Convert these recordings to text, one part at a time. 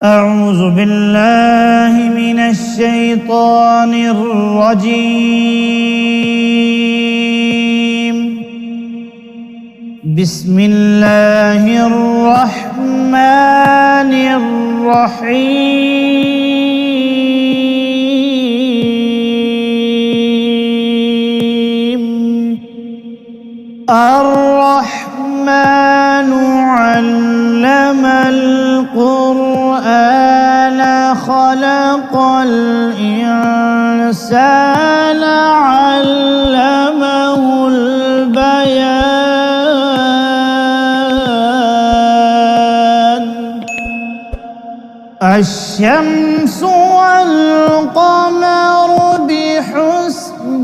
أعوذ بالله من الشيطان الرجيم. بسم الله الرحمن الرحيم. الرحمن علم القرآن خلق الإنسان علمه البيان. الشمس والقمر بحسبان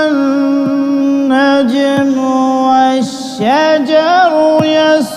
والنجم والشجر يسجدان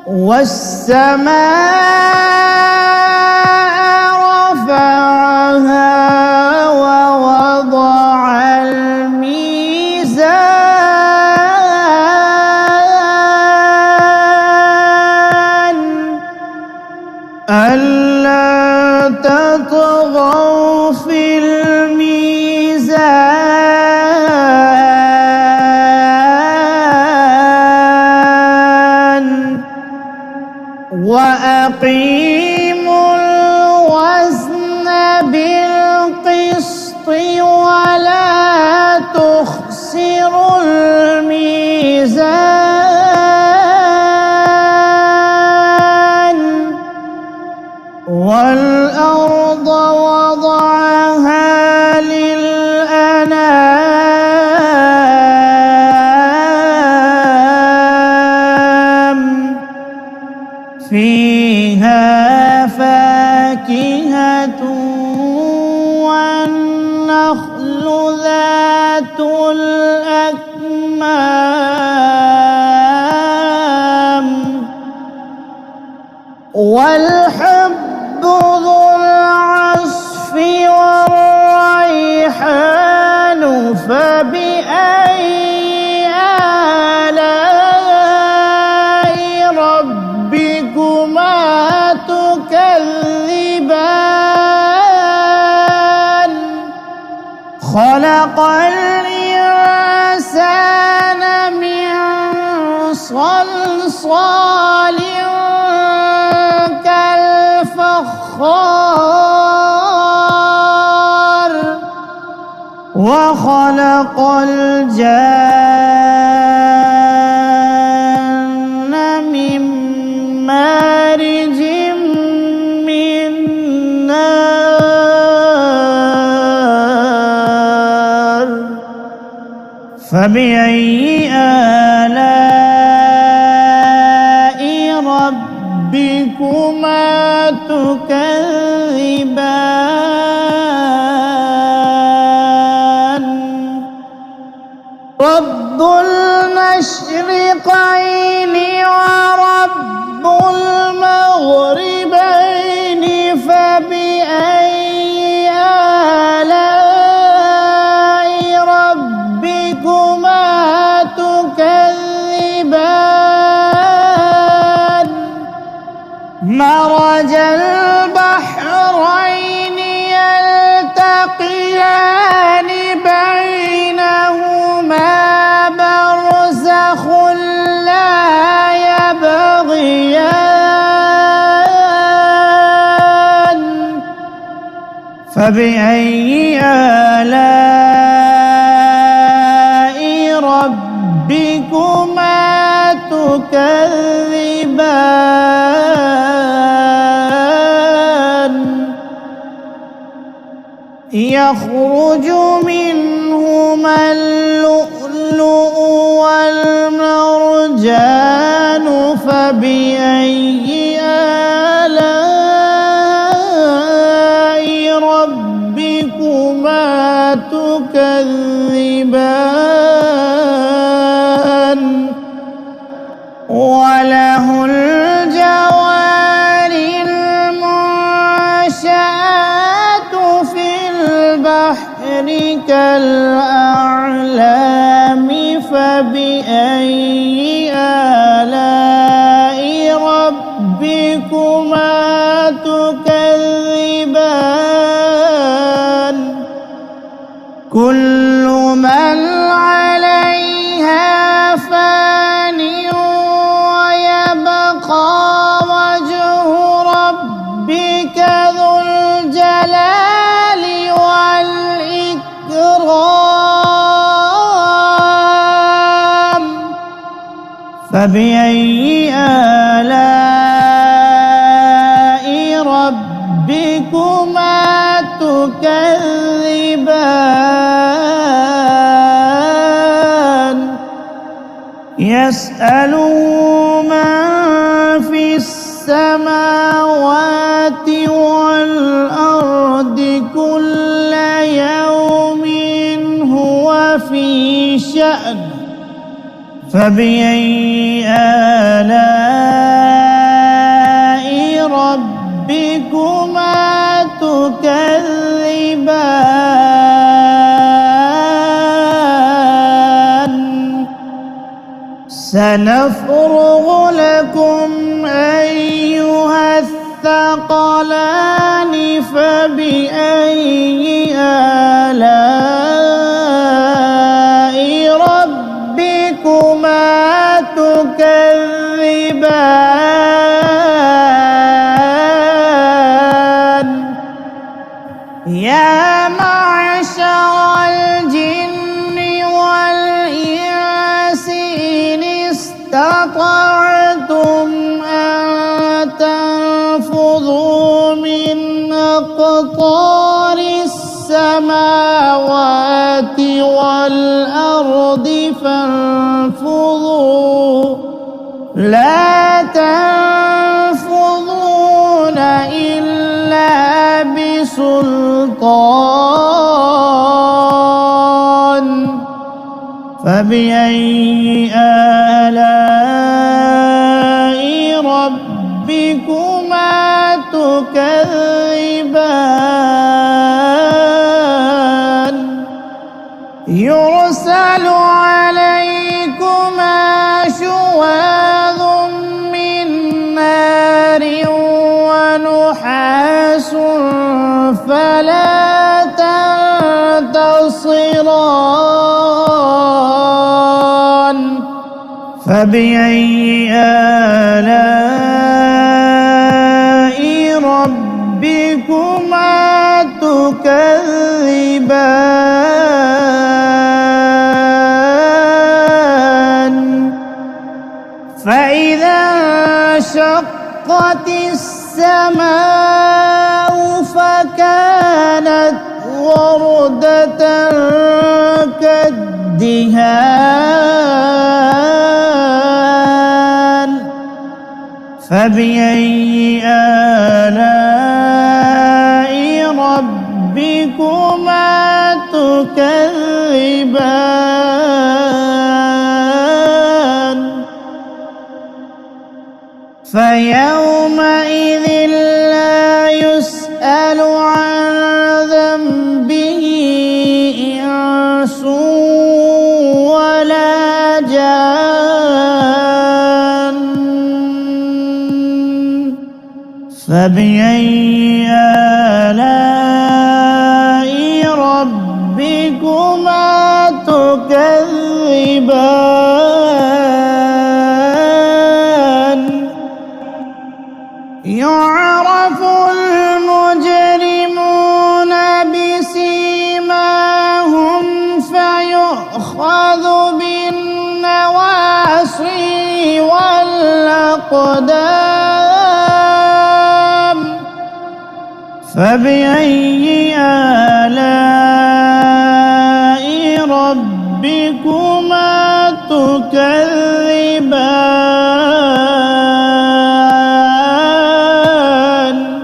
والسماء رفعها ووضع الميزان ألا تطغوا في الميزان وأقيموا الوزن بالقسط ولا تخسروا الميزان. والأرض وضعها للأنام فيها فاكهة والنخل ذات الأكمام والحب ذو العصف والريحان فبأي آلاء ربكما تكذبان. خلق الإنسان من صلصال كالفخار وخلق الجن من مارج من نار. فبأي آلاء ربكما تكذبان. رب المشرقين ورب المغربين فبأي آلاء ربكما تكذبان. مرج البحرين يلتقيان بينهما برزخ لا يبغيان. فبأي آلاء ربكما تكذبان. يخرج منهما اللؤلؤ والمرجان فبأي آلاء ربكما تكذبان. وله الجوار المنشآت في البحر كالأعلام فبأي آلاء ربكما تكذبان كل من عليها فان ويبقى وجه ربك ذو الجلال والإكرام فبأي آلاء ربكما تكذبان يسأله من في السماوات والأرض كل يوم هو في شأن فبأي آلاء ربكما تكذبان سنفرغ لكم أيها الثقلان فبأي آلاء ربكما تكذبان يا معشر الجن والإنس إن استطعتم أن تنفذوا من أقطار السماوات والأرض فانفذوا لا تنفذون إلا بسلطان فبأي آلاء ربكما تكذبان يرسل عليكما شواظ من نار ونحاس فلا تنتصران فبأي آلاء ربكما تكذبان فإذا انشقت السماء فكانت وردة كالدهان فبأي آلاء ربكما تكذبان فيومئذ لا يسأل عن ذنبه إنس ولا جان فبأي آلاء ربكما تكذبان يعرف المجرمون بسيماهم فيؤخذ بالنواصي والأقدام فبأي آلاء ربكما تكذبان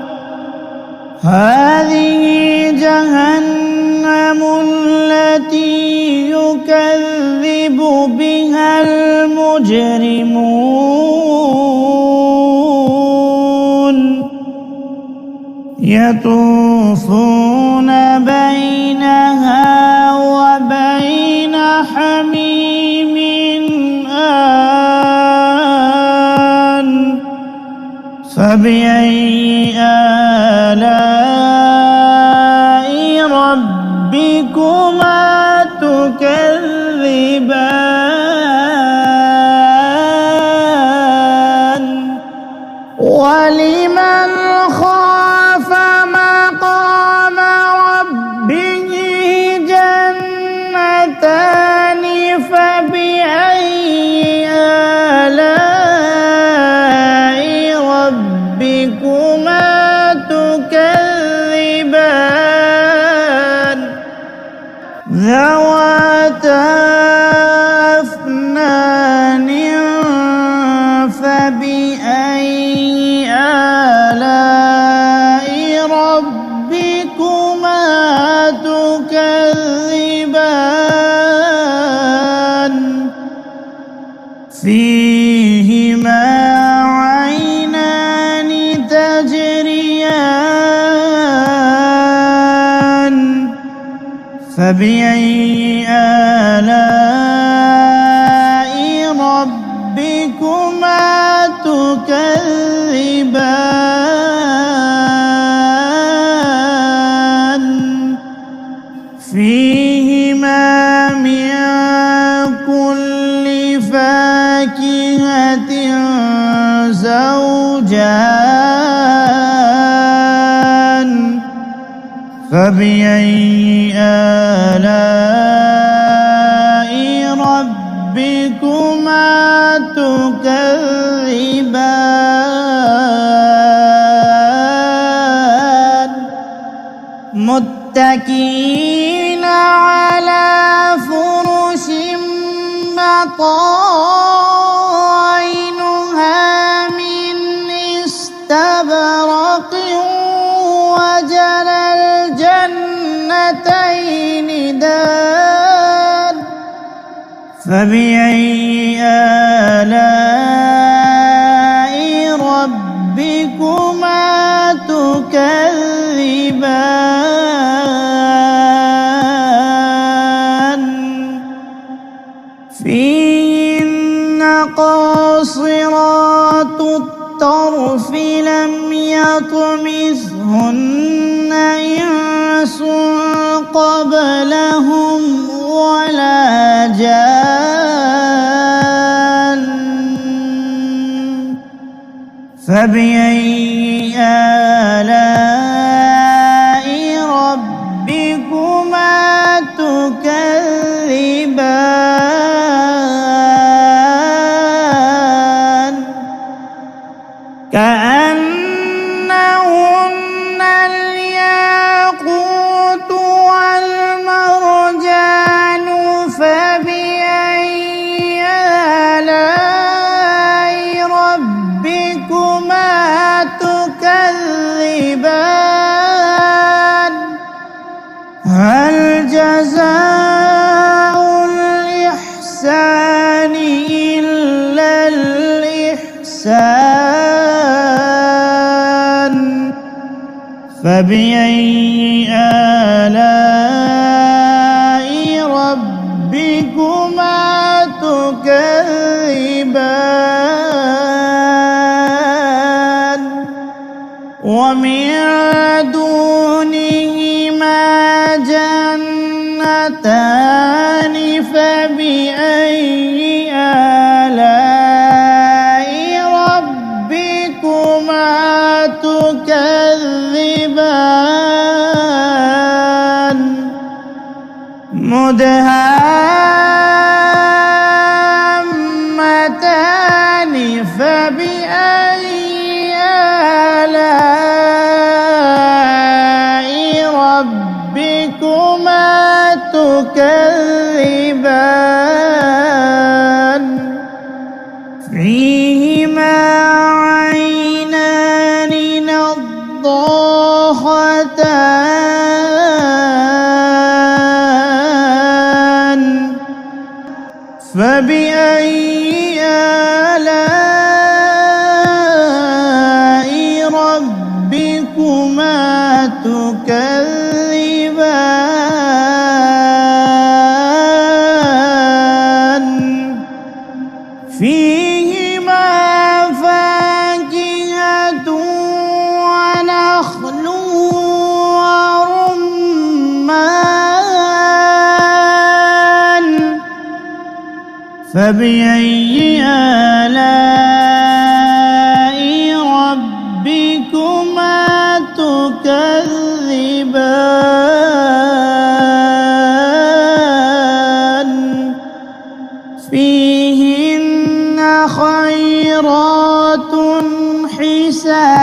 هذه جهنم التي يكذب بها المجرمون يطوفون بينها وبين حميم فبأي آلاء ربكما تكذبان ولمن خاف مقام ربه جنتان فبأي آلاء ربكما تكذبان ذواتا أفنان فبأي آلاء ربكما تكذبان فيهما عينان تجريان فبأي آلاء ربكما تكذبان فيهما من كل فاكهة زوجان فبأي آلاء ربكما تكذبان متكئين على فرش بطائنها من استبرق وجنى الجنتين دان فبأي آلاء ربكما تكذبان فيهن قاصرات الطرف لم يطمثهن إنس قبلهم ولا جان فبأي آلاء ربكما تكذبان كأنهن الياقوت والمرجان فبأي آلاء ربكما تكذبان هل جزاء الإحسان إلا الإحسان فبأي آلاء ربكما تكذبان ومن دونهما جنتان فبأي آلاء ربكما تكذبان مدهامتان فبأي آلاء ربكما تكذبان فيهما عينان نضاختان فبأي آلاء ربكما تكذبان فيهما فاكهة فبأي آلاء ربكما تكذبان فيهن خيرات حسان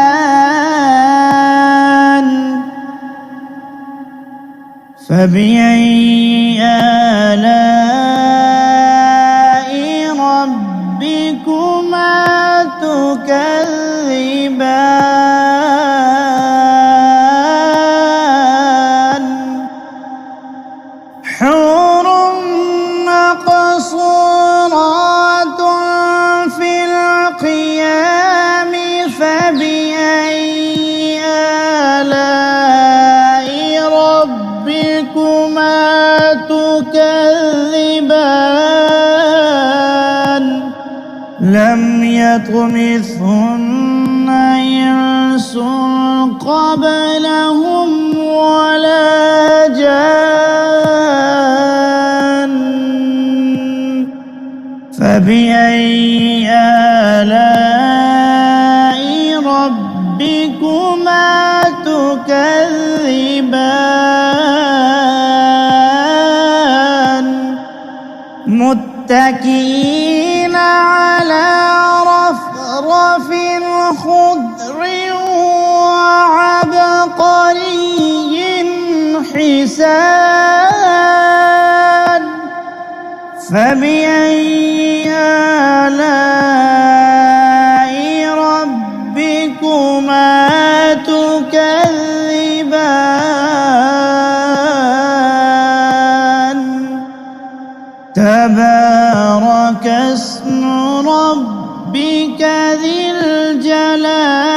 فبأي آلاء ربكما تكذبان حور مقصورات في الخيام فبأي آلاء ربكما تكذبان لم يطمثهن إنس قبلهم ولا جان فبأي آلاء ربكما تكذبان متكئين على رفرف خضر وعبقري حسان فبأي آلاء ربكما تكذبان تبارك اسم ربك ذي الجلال